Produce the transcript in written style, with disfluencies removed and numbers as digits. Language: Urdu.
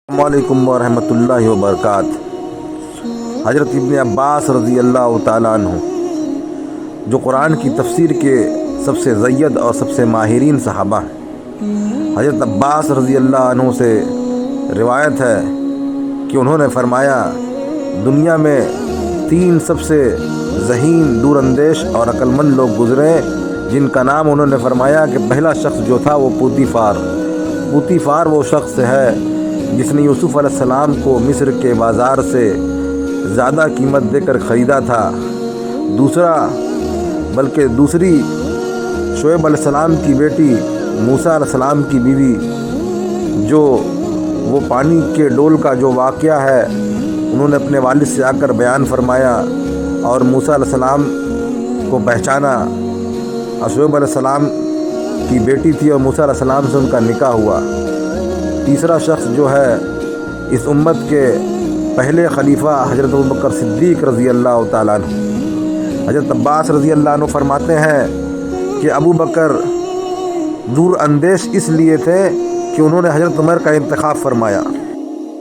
السلام علیکم ورحمۃ اللہ وبرکاتہ۔ حضرت ابن عباس رضی اللہ تعالیٰ عنہ جو قرآن کی تفسیر کے سب سے زید اور سب سے ماہرین صحابہ ہیں، حضرت عباس رضی اللہ عنہ سے روایت ہے کہ انہوں نے فرمایا، دنیا میں 3 سب سے ذہین، دور اندیش اور عقل مند لوگ گزرے، جن کا نام انہوں نے فرمایا کہ پہلا شخص جو تھا وہ پوتیفار وہ شخص ہے جس نے یوسف علیہ السلام کو مصر کے بازار سے زیادہ قیمت دے کر خریدا تھا۔ دوسری شعیب علیہ السلام کی بیٹی موسیٰ علیہ السلام کی بیوی، جو وہ پانی کے ڈول کا جو واقعہ ہے انہوں نے اپنے والد سے آ کر بیان فرمایا اور موسیٰ علیہ السلام کو پہچانا، اور شعیب علیہ السلام کی بیٹی تھی اور موسیٰ علیہ السلام سے ان کا نکاح ہوا۔ تیسرا شخص جو ہے اس امت کے پہلے خلیفہ حضرت ابوبکر صدیق رضی اللہ تعالیٰ عنہ۔ حضرت عباس رضی اللہ عنہ فرماتے ہیں کہ ابو بکر دور اندیش اس لیے تھے کہ انہوں نے حضرت عمر کا انتخاب فرمایا۔